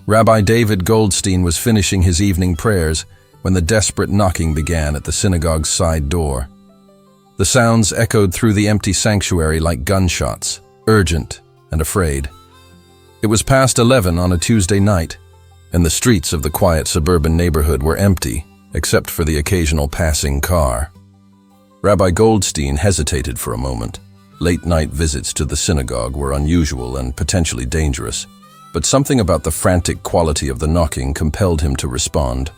Rabbi David Goldstein was finishing his evening prayers when the desperate knocking began at the synagogue's side door. The sounds echoed through the empty sanctuary like gunshots, urgent and afraid. It was past 11 on a Tuesday night, and the streets of the quiet suburban neighborhood were empty, except for the occasional passing car. Rabbi Goldstein hesitated for a moment. Late-night visits to the synagogue were unusual and potentially dangerous, but something about the frantic quality of the knocking compelled him to respond.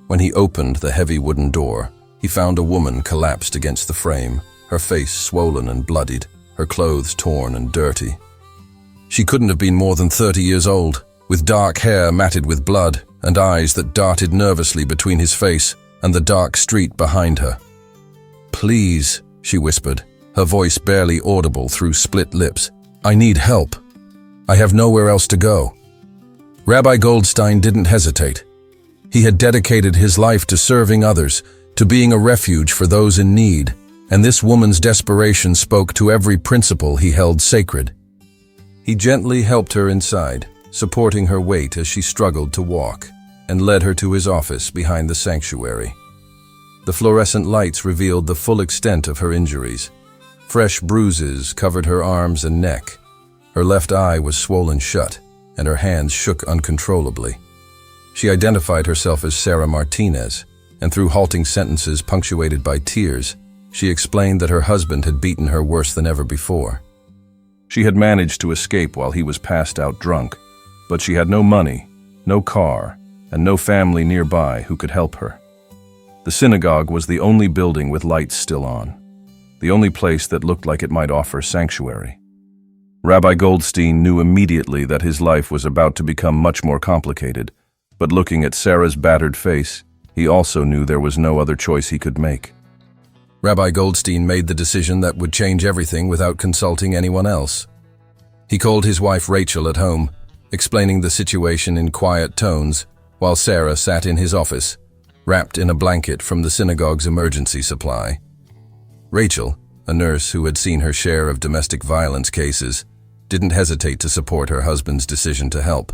When he opened the heavy wooden door, he found a woman collapsed against the frame, her face swollen and bloodied, her clothes torn and dirty. She couldn't have been more than 30 years old, with dark hair matted with blood and eyes that darted nervously between his face and the dark street behind her. "Please," she whispered, her voice barely audible through split lips. "I need help. I have nowhere else to go." Rabbi Goldstein didn't hesitate. He had dedicated his life to serving others, to being a refuge for those in need, and this woman's desperation spoke to every principle he held sacred. He gently helped her inside, supporting her weight as she struggled to walk, and led her to his office behind the sanctuary. The fluorescent lights revealed the full extent of her injuries. Fresh bruises covered her arms and neck. Her left eye was swollen shut, and her hands shook uncontrollably. She identified herself as Sarah Martinez, and through halting sentences punctuated by tears, she explained that her husband had beaten her worse than ever before. She had managed to escape while he was passed out drunk, but she had no money, no car, and no family nearby who could help her. The synagogue was the only building with lights still on, the only place that looked like it might offer sanctuary. Rabbi Goldstein knew immediately that his life was about to become much more complicated, but looking at Sarah's battered face, he also knew there was no other choice he could make. Rabbi Goldstein made the decision that would change everything without consulting anyone else. He called his wife Rachel at home, explaining the situation in quiet tones, while Sarah sat in his office, wrapped in a blanket from the synagogue's emergency supply. Rachel, a nurse who had seen her share of domestic violence cases, didn't hesitate to support her husband's decision to help.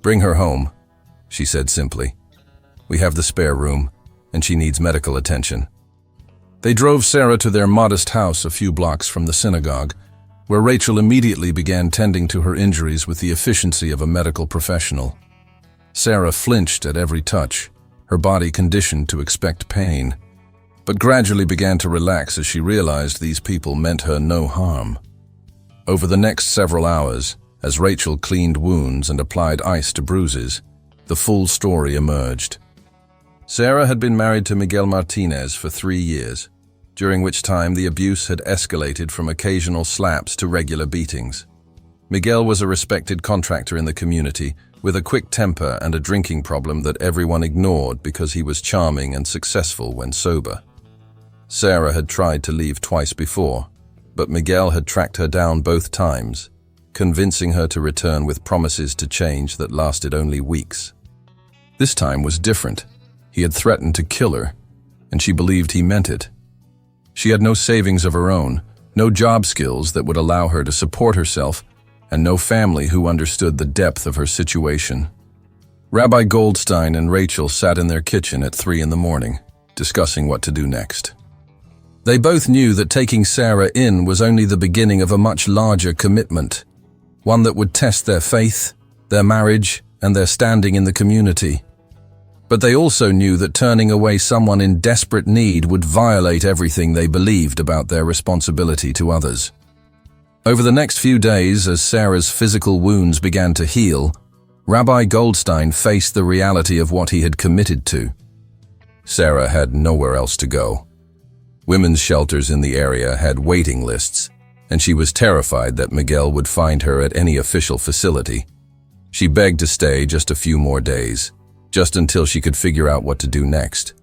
"Bring her home," she said simply. "We have the spare room, and she needs medical attention." They drove Sarah to their modest house a few blocks from the synagogue, where Rachel immediately began tending to her injuries with the efficiency of a medical professional. Sarah flinched at every touch, her body conditioned to expect pain, but gradually began to relax as she realized these people meant her no harm. Over the next several hours, as Rachel cleaned wounds and applied ice to bruises, the full story emerged. Sarah had been married to Miguel Martinez for 3 years, during which time the abuse had escalated from occasional slaps to regular beatings. Miguel was a respected contractor in the community, with a quick temper and a drinking problem that everyone ignored because he was charming and successful when sober. Sarah had tried to leave twice before, but Miguel had tracked her down both times, convincing her to return with promises to change that lasted only weeks. This time was different. He had threatened to kill her, and she believed he meant it. She had no savings of her own, no job skills that would allow her to support herself, and no family who understood the depth of her situation. Rabbi Goldstein and Rachel sat in their kitchen at 3 in the morning, discussing what to do next. They both knew that taking Sarah in was only the beginning of a much larger commitment, one that would test their faith, their marriage, and their standing in the community. But they also knew that turning away someone in desperate need would violate everything they believed about their responsibility to others. Over the next few days, as Sarah's physical wounds began to heal, Rabbi Goldstein faced the reality of what he had committed to. Sarah had nowhere else to go. Women's shelters in the area had waiting lists, and she was terrified that Miguel would find her at any official facility. She begged to stay just a few more days, just until she could figure out what to do next.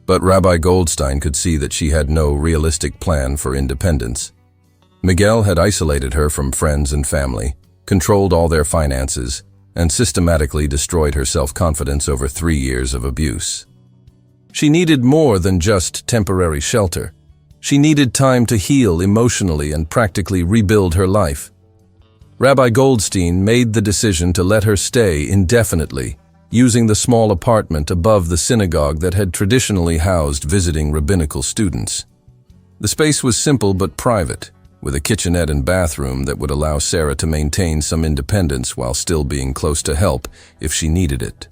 But Rabbi Goldstein could see that she had no realistic plan for independence. Miguel had isolated her from friends and family, controlled all their finances, and systematically destroyed her self-confidence over 3 years of abuse. She needed more than just temporary shelter. She needed time to heal emotionally and practically rebuild her life. Rabbi Goldstein made the decision to let her stay indefinitely, using the small apartment above the synagogue that had traditionally housed visiting rabbinical students. The space was simple but private, with a kitchenette and bathroom that would allow Sarah to maintain some independence while still being close to help if she needed it.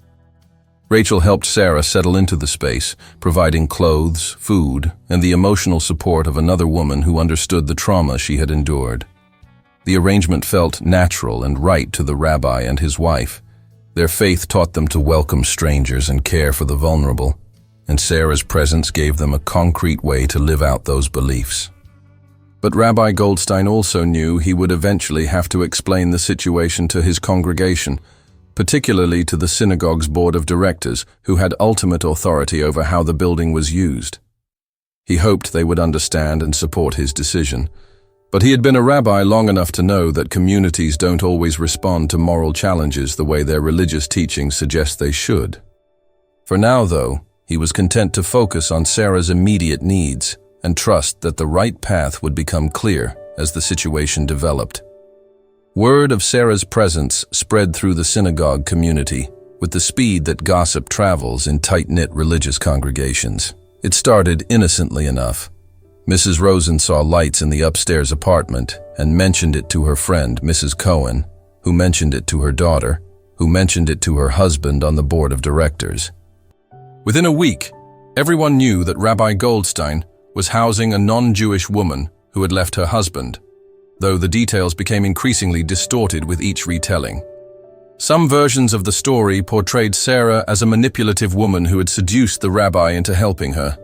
Rachel helped Sarah settle into the space, providing clothes, food, and the emotional support of another woman who understood the trauma she had endured. The arrangement felt natural and right to the rabbi and his wife. Their faith taught them to welcome strangers and care for the vulnerable, and Sarah's presence gave them a concrete way to live out those beliefs. But Rabbi Goldstein also knew he would eventually have to explain the situation to his congregation, particularly to the synagogue's board of directors, who had ultimate authority over how the building was used. He hoped they would understand and support his decision, but he had been a rabbi long enough to know that communities don't always respond to moral challenges the way their religious teachings suggest they should. For now, though, he was content to focus on Sarah's immediate needs and trust that the right path would become clear as the situation developed. Word of Sarah's presence spread through the synagogue community with the speed that gossip travels in tight-knit religious congregations. It started innocently enough. Mrs. Rosen saw lights in the upstairs apartment and mentioned it to her friend, Mrs. Cohen, who mentioned it to her daughter, who mentioned it to her husband on the board of directors. Within a week, everyone knew that Rabbi Goldstein was housing a non-Jewish woman who had left her husband, though the details became increasingly distorted with each retelling. Some versions of the story portrayed Sarah as a manipulative woman who had seduced the rabbi into helping her.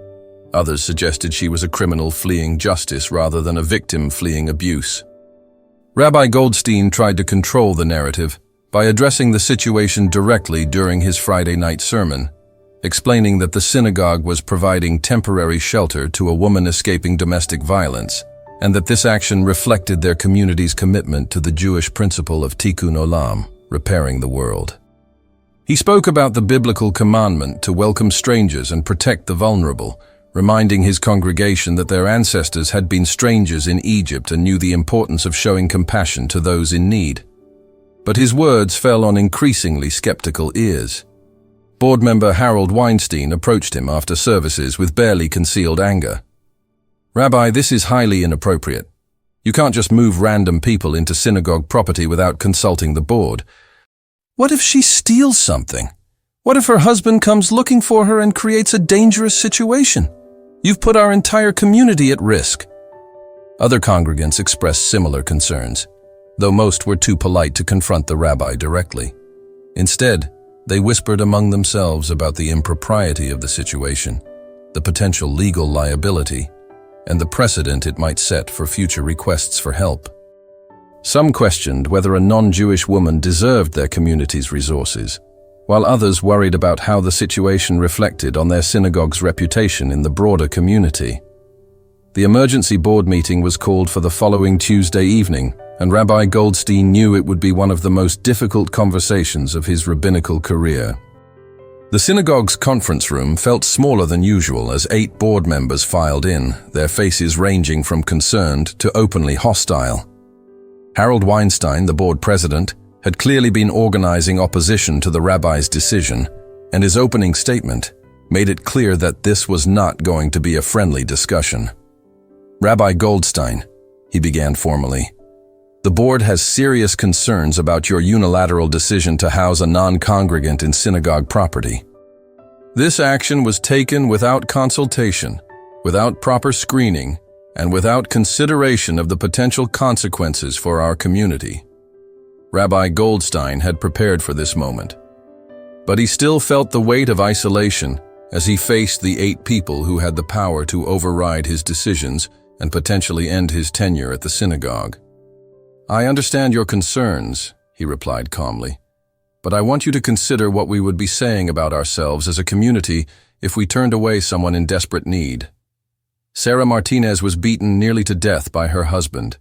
Others suggested she was a criminal fleeing justice rather than a victim fleeing abuse. Rabbi Goldstein tried to control the narrative by addressing the situation directly during his Friday night sermon, explaining that the synagogue was providing temporary shelter to a woman escaping domestic violence, and that this action reflected their community's commitment to the Jewish principle of tikkun olam, repairing the world. He spoke about the biblical commandment to welcome strangers and protect the vulnerable, reminding his congregation that their ancestors had been strangers in Egypt and knew the importance of showing compassion to those in need. But his words fell on increasingly skeptical ears. Board member Harold Weinstein approached him after services with barely concealed anger. "Rabbi, this is highly inappropriate. You can't just move random people into synagogue property without consulting the board. What if she steals something? What if her husband comes looking for her and creates a dangerous situation? You've put our entire community at risk." Other congregants expressed similar concerns, though most were too polite to confront the rabbi directly. Instead, they whispered among themselves about the impropriety of the situation, the potential legal liability, and the precedent it might set for future requests for help. Some questioned whether a non-Jewish woman deserved their community's resources, while others worried about how the situation reflected on their synagogue's reputation in the broader community. The emergency board meeting was called for the following Tuesday evening, and Rabbi Goldstein knew it would be one of the most difficult conversations of his rabbinical career. The synagogue's conference room felt smaller than usual as 8 board members filed in, their faces ranging from concerned to openly hostile. Harold Weinstein, the board president, had clearly been organizing opposition to the rabbi's decision, and his opening statement made it clear that this was not going to be a friendly discussion. "Rabbi Goldstein," he began formally, "the board has serious concerns about your unilateral decision to house a non-congregant in synagogue property. This action was taken without consultation, without proper screening, and without consideration of the potential consequences for our community." Rabbi Goldstein had prepared for this moment, but he still felt the weight of isolation as he faced the 8 people who had the power to override his decisions and potentially end his tenure at the synagogue. "I understand your concerns," he replied calmly, "but I want you to consider what we would be saying about ourselves as a community if we turned away someone in desperate need. Sarah Martinez was beaten nearly to death by her husband.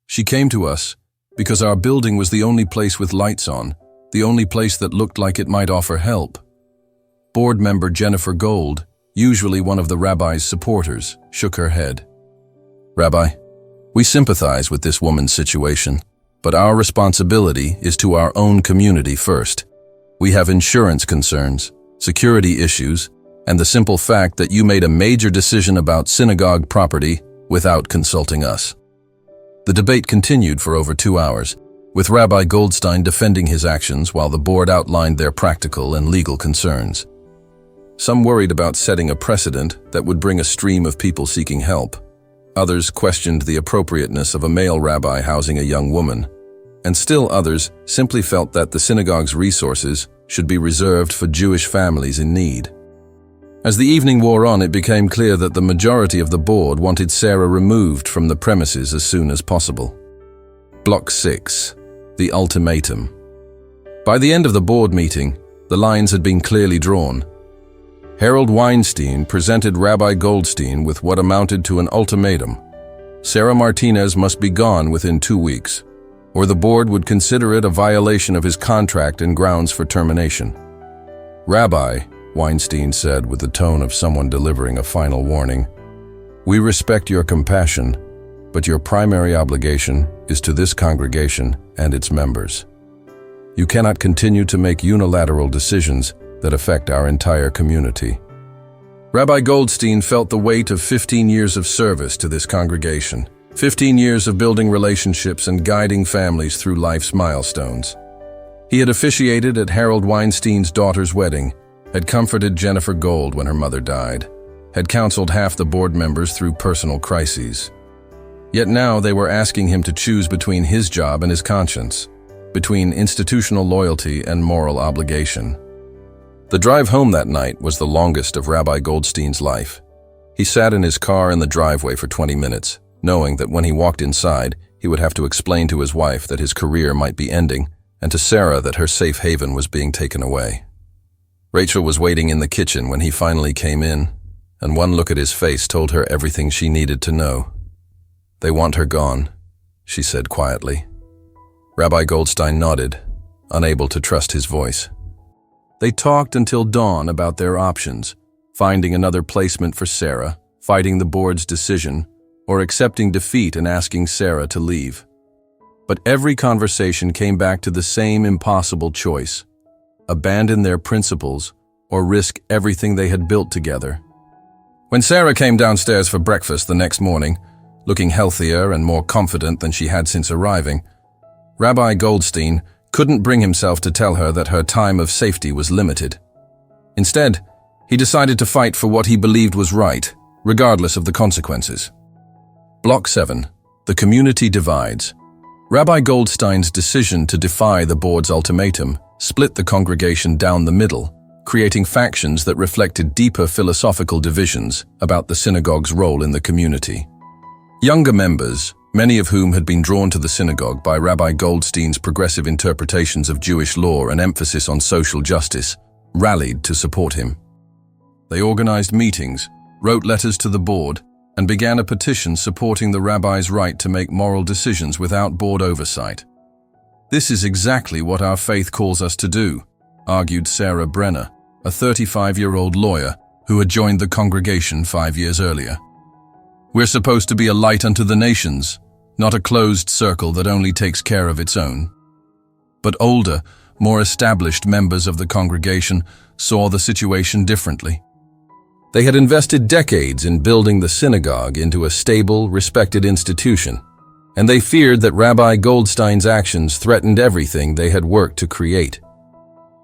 She came to us because our building was the only place with lights on, the only place that looked like it might offer help." Board member Jennifer Gold, usually one of the rabbi's supporters, shook her head. "Rabbi, we sympathize with this woman's situation, but our responsibility is to our own community first. We have insurance concerns, security issues, and the simple fact that you made a major decision about synagogue property without consulting us." The debate continued for over 2 hours, with Rabbi Goldstein defending his actions while the board outlined their practical and legal concerns. Some worried about setting a precedent that would bring a stream of people seeking help. Others questioned the appropriateness of a male rabbi housing a young woman. And still others simply felt that the synagogue's resources should be reserved for Jewish families in need. As the evening wore on, it became clear that the majority of the board wanted Sarah removed from the premises as soon as possible. Block 6. The Ultimatum. By the end of the board meeting, the lines had been clearly drawn. Harold Weinstein presented Rabbi Goldstein with what amounted to an ultimatum. Sarah Martinez must be gone within 2 weeks, or the board would consider it a violation of his contract and grounds for termination. "Rabbi," Weinstein said with the tone of someone delivering a final warning, "we respect your compassion, but your primary obligation is to this congregation and its members. You cannot continue to make unilateral decisions that affect our entire community." Rabbi Goldstein felt the weight of 15 years of service to this congregation, 15 years of building relationships and guiding families through life's milestones. He had officiated at Harold Weinstein's daughter's wedding, had comforted Jennifer Gold when her mother died, had counseled half the board members through personal crises. Yet now they were asking him to choose between his job and his conscience, between institutional loyalty and moral obligation. The drive home that night was the longest of Rabbi Goldstein's life. He sat in his car in the driveway for 20 minutes, knowing that when he walked inside, he would have to explain to his wife that his career might be ending, and to Sarah that her safe haven was being taken away. Rachel was waiting in the kitchen when he finally came in, and one look at his face told her everything she needed to know. "They want her gone," she said quietly. Rabbi Goldstein nodded, unable to trust his voice. They talked until dawn about their options, finding another placement for Sarah, fighting the board's decision, or accepting defeat and asking Sarah to leave. But every conversation came back to the same impossible choice: abandon their principles or risk everything they had built together. When Sarah came downstairs for breakfast the next morning, looking healthier and more confident than she had since arriving, Rabbi Goldstein couldn't bring himself to tell her that her time of safety was limited. Instead, he decided to fight for what he believed was right, regardless of the consequences. Block 7. The Community Divides. Rabbi Goldstein's decision to defy the board's ultimatum split the congregation down the middle, creating factions that reflected deeper philosophical divisions about the synagogue's role in the community. Younger members, many of whom had been drawn to the synagogue by Rabbi Goldstein's progressive interpretations of Jewish law and emphasis on social justice, rallied to support him. They organized meetings, wrote letters to the board, and began a petition supporting the rabbi's right to make moral decisions without board oversight. "This is exactly what our faith calls us to do," argued Sarah Brenner, a 35-year-old lawyer who had joined the congregation 5 years earlier. "We're supposed to be a light unto the nations, not a closed circle that only takes care of its own." But older, more established members of the congregation saw the situation differently. They had invested decades in building the synagogue into a stable, respected institution, and they feared that Rabbi Goldstein's actions threatened everything they had worked to create.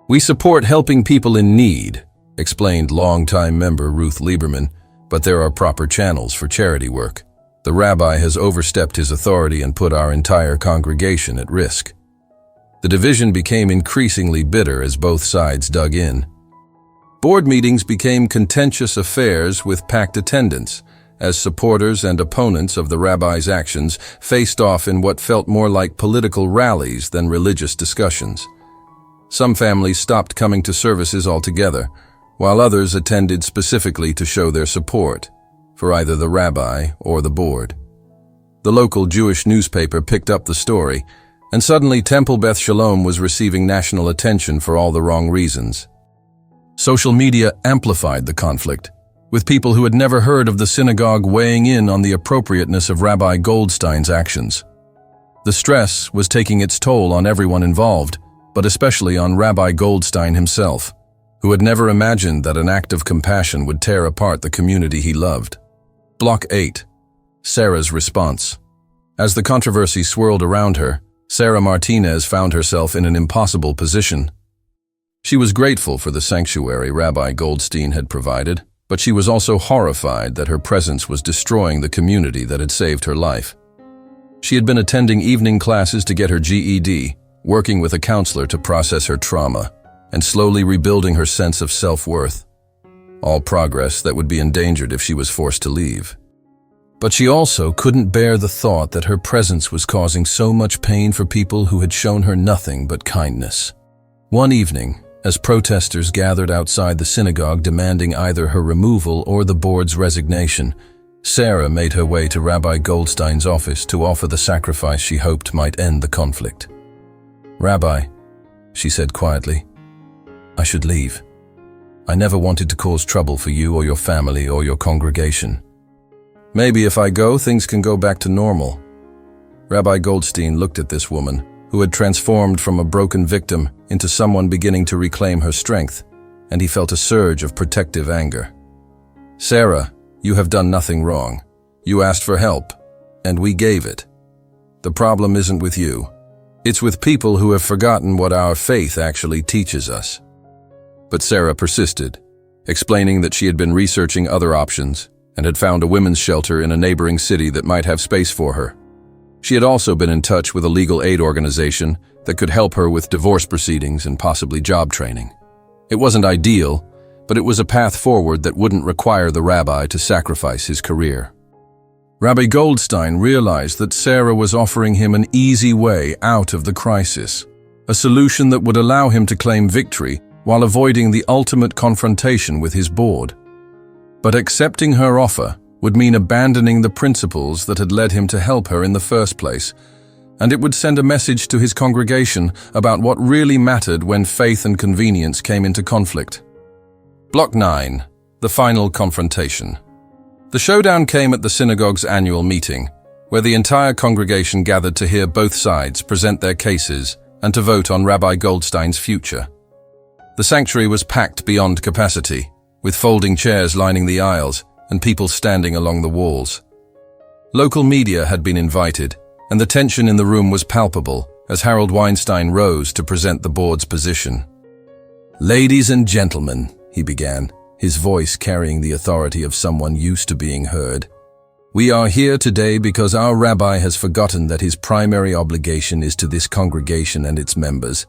"We support helping people in need," explained longtime member Ruth Lieberman, "but there are proper channels for charity work. The rabbi has overstepped his authority and put our entire congregation at risk." The division became increasingly bitter as both sides dug in. Board meetings became contentious affairs with packed attendance, as supporters and opponents of the rabbi's actions faced off in what felt more like political rallies than religious discussions. Some families stopped coming to services altogether, while others attended specifically to show their support for either the rabbi or the board. The local Jewish newspaper picked up the story, and suddenly Temple Beth Shalom was receiving national attention for all the wrong reasons. Social media amplified the conflict, with people who had never heard of the synagogue weighing in on the appropriateness of Rabbi Goldstein's actions. The stress was taking its toll on everyone involved, but especially on Rabbi Goldstein himself, who had never imagined that an act of compassion would tear apart the community he loved. Block 8. Sarah's response. As the controversy swirled around her, Sarah Martinez found herself in an impossible position. She was grateful for the sanctuary Rabbi Goldstein had provided, but she was also horrified that her presence was destroying the community that had saved her life. She had been attending evening classes to get her GED, working with a counselor to process her trauma, and slowly rebuilding her sense of self-worth. All progress that would be endangered if she was forced to leave. But she also couldn't bear the thought that her presence was causing so much pain for people who had shown her nothing but kindness. One evening, as protesters gathered outside the synagogue demanding either her removal or the board's resignation, Sarah made her way to Rabbi Goldstein's office to offer the sacrifice she hoped might end the conflict. "Rabbi," she said quietly, "I should leave. I never wanted to cause trouble for you or your family or your congregation. Maybe if I go, things can go back to normal." Rabbi Goldstein looked at this woman, who had transformed from a broken victim into someone beginning to reclaim her strength, and he felt a surge of protective anger. "Sarah, you have done nothing wrong. You asked for help, and we gave it. The problem isn't with you. It's with people who have forgotten what our faith actually teaches us." But Sarah persisted, explaining that she had been researching other options and had found a women's shelter in a neighboring city that might have space for her. She had also been in touch with a legal aid organization that could help her with divorce proceedings and possibly job training. It wasn't ideal, but it was a path forward that wouldn't require the rabbi to sacrifice his career. Rabbi Goldstein realized that Sarah was offering him an easy way out of the crisis, a solution that would allow him to claim victory while avoiding the ultimate confrontation with his board. But accepting her offer would mean abandoning the principles that had led him to help her in the first place, and it would send a message to his congregation about what really mattered when faith and convenience came into conflict. Block 9. The final confrontation. The showdown came at the synagogue's annual meeting, where the entire congregation gathered to hear both sides present their cases and to vote on Rabbi Goldstein's future. The sanctuary was packed beyond capacity, with folding chairs lining the aisles and people standing along the walls. Local media had been invited, and the tension in the room was palpable as Harold Weinstein rose to present the board's position. "Ladies and gentlemen," he began, his voice carrying the authority of someone used to being heard, "we are here today because our rabbi has forgotten that his primary obligation is to this congregation and its members.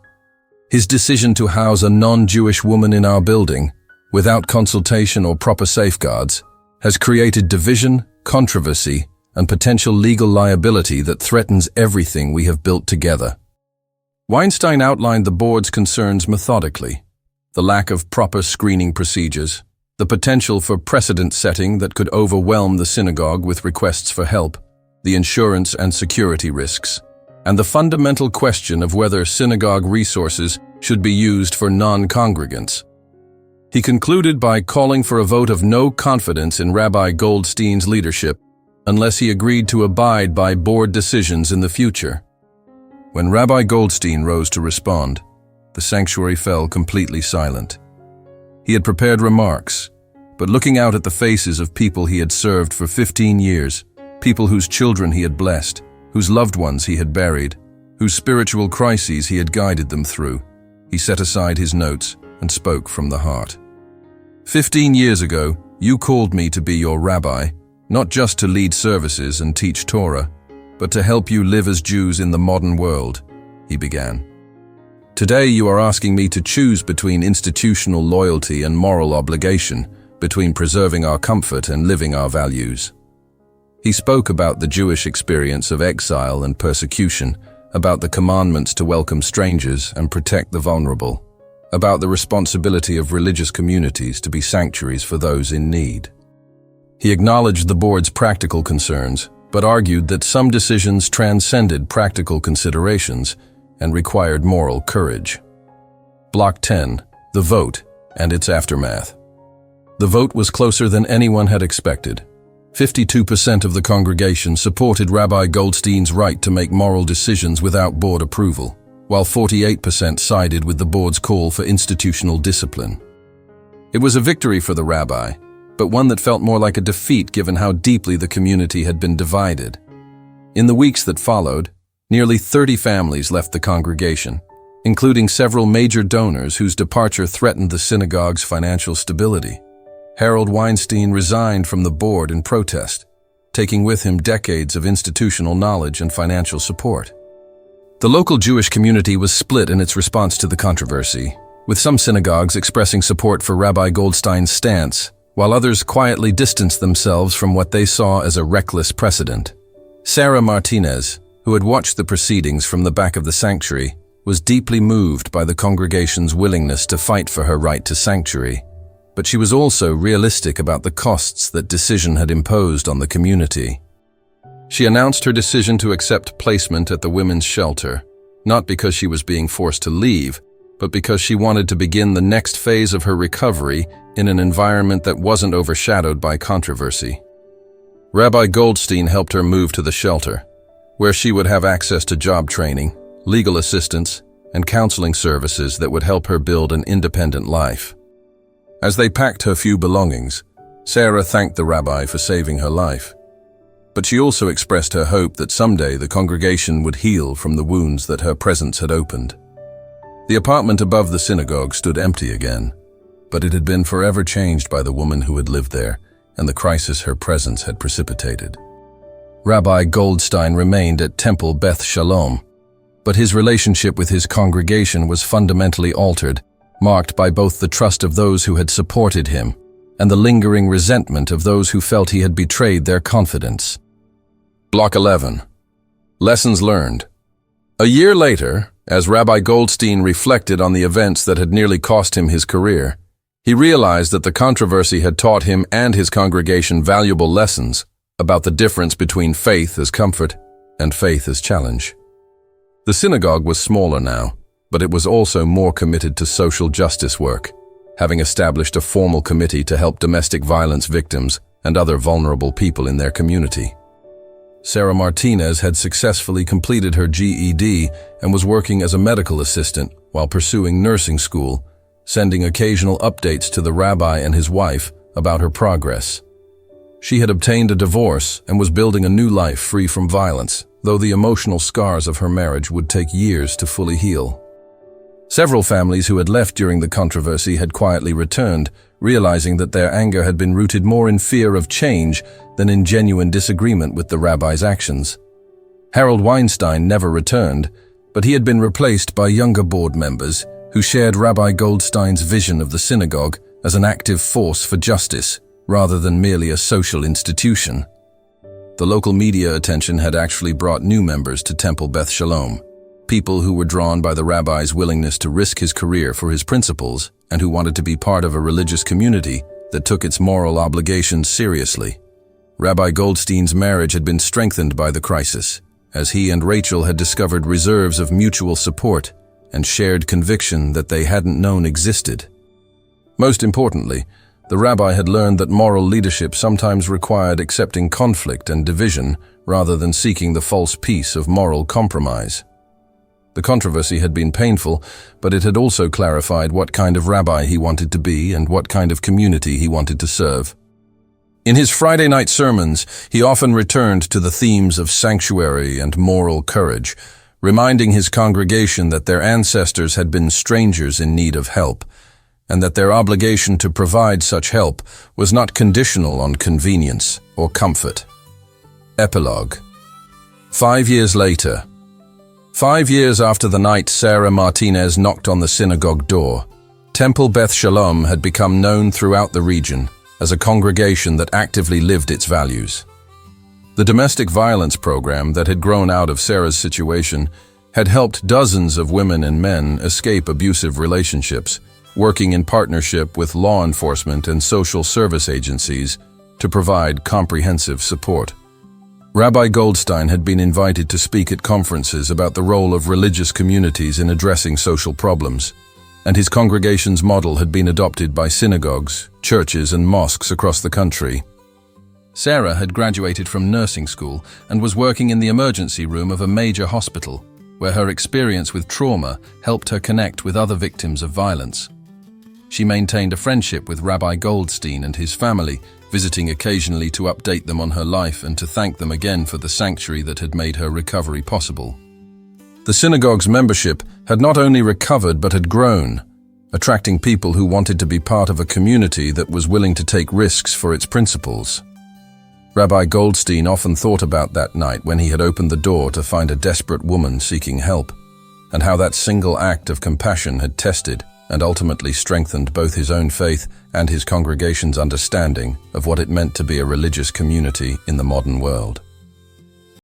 His decision to house a non-Jewish woman in our building, without consultation or proper safeguards, has created division, controversy, and potential legal liability that threatens everything we have built together." Weinstein outlined the board's concerns methodically: the lack of proper screening procedures, the potential for precedent setting that could overwhelm the synagogue with requests for help, the insurance and security risks, and the fundamental question of whether synagogue resources should be used for non-congregants. He concluded by calling for a vote of no confidence in Rabbi Goldstein's leadership unless he agreed to abide by board decisions in the future. When Rabbi Goldstein rose to respond, the sanctuary fell completely silent. He had prepared remarks, but looking out at the faces of people he had served for 15 years, people whose children he had blessed, whose loved ones he had buried, whose spiritual crises he had guided them through, he set aside his notes and spoke from the heart. 15 years ago, you called me to be your rabbi, not just to lead services and teach Torah, but to help you live as Jews in the modern world, he began. Today you are asking me to choose between institutional loyalty and moral obligation, between preserving our comfort and living our values. He spoke about the Jewish experience of exile and persecution, about the commandments to welcome strangers and protect the vulnerable, about the responsibility of religious communities to be sanctuaries for those in need. He acknowledged the board's practical concerns, but argued that some decisions transcended practical considerations and required moral courage. Block 10. The vote and its aftermath. The vote was closer than anyone had expected. 52% of the congregation supported Rabbi Goldstein's right to make moral decisions without board approval, while 48% sided with the board's call for institutional discipline. It was a victory for the rabbi, but one that felt more like a defeat given how deeply the community had been divided. In the weeks that followed, nearly 30 families left the congregation, including several major donors whose departure threatened the synagogue's financial stability. Harold Weinstein resigned from the board in protest, taking with him decades of institutional knowledge and financial support. The local Jewish community was split in its response to the controversy, with some synagogues expressing support for Rabbi Goldstein's stance, while others quietly distanced themselves from what they saw as a reckless precedent. Sarah Martinez, who had watched the proceedings from the back of the sanctuary, was deeply moved by the congregation's willingness to fight for her right to sanctuary, but she was also realistic about the costs that decision had imposed on the community. She announced her decision to accept placement at the women's shelter, not because she was being forced to leave, but because she wanted to begin the next phase of her recovery in an environment that wasn't overshadowed by controversy. Rabbi Goldstein helped her move to the shelter, where she would have access to job training, legal assistance, and counseling services that would help her build an independent life. As they packed her few belongings, Sarah thanked the rabbi for saving her life. But she also expressed her hope that someday the congregation would heal from the wounds that her presence had opened. The apartment above the synagogue stood empty again, but it had been forever changed by the woman who had lived there and the crisis her presence had precipitated. Rabbi Goldstein remained at Temple Beth Shalom, but his relationship with his congregation was fundamentally altered, marked by both the trust of those who had supported him and the lingering resentment of those who felt he had betrayed their confidence. Block 11. Lessons learned. A year later, as Rabbi Goldstein reflected on the events that had nearly cost him his career, he realized that the controversy had taught him and his congregation valuable lessons about the difference between faith as comfort and faith as challenge. The synagogue was smaller now, but it was also more committed to social justice work, having established a formal committee to help domestic violence victims and other vulnerable people in their community. Sarah Martinez had successfully completed her GED and was working as a medical assistant while pursuing nursing school, sending occasional updates to the rabbi and his wife about her progress. She had obtained a divorce and was building a new life free from violence, though the emotional scars of her marriage would take years to fully heal. Several families who had left during the controversy had quietly returned, realizing that their anger had been rooted more in fear of change than in genuine disagreement with the rabbi's actions. Harold Weinstein never returned, but he had been replaced by younger board members who shared Rabbi Goldstein's vision of the synagogue as an active force for justice, rather than merely a social institution. The local media attention had actually brought new members to Temple Beth Shalom, people who were drawn by the rabbi's willingness to risk his career for his principles and who wanted to be part of a religious community that took its moral obligations seriously. Rabbi Goldstein's marriage had been strengthened by the crisis, as he and Rachel had discovered reserves of mutual support and shared conviction that they hadn't known existed. Most importantly, the rabbi had learned that moral leadership sometimes required accepting conflict and division rather than seeking the false peace of moral compromise. The controversy had been painful, but it had also clarified what kind of rabbi he wanted to be and what kind of community he wanted to serve. In his Friday night sermons, he often returned to the themes of sanctuary and moral courage, reminding his congregation that their ancestors had been strangers in need of help, and that their obligation to provide such help was not conditional on convenience or comfort. Epilogue. 5 years later. 5 years after the night Sarah Martinez knocked on the synagogue door, Temple Beth Shalom had become known throughout the region as a congregation that actively lived its values. The domestic violence program that had grown out of Sarah's situation had helped dozens of women and men escape abusive relationships, working in partnership with law enforcement and social service agencies to provide comprehensive support. Rabbi Goldstein had been invited to speak at conferences about the role of religious communities in addressing social problems, and his congregation's model had been adopted by synagogues, churches, and mosques across the country. Sarah had graduated from nursing school and was working in the emergency room of a major hospital, where her experience with trauma helped her connect with other victims of violence. She maintained a friendship with Rabbi Goldstein and his family, visiting occasionally to update them on her life and to thank them again for the sanctuary that had made her recovery possible. The synagogue's membership had not only recovered but had grown, attracting people who wanted to be part of a community that was willing to take risks for its principles. Rabbi Goldstein often thought about that night when he had opened the door to find a desperate woman seeking help, and how that single act of compassion had tested and ultimately strengthened both his own faith and his congregation's understanding of what it meant to be a religious community in the modern world.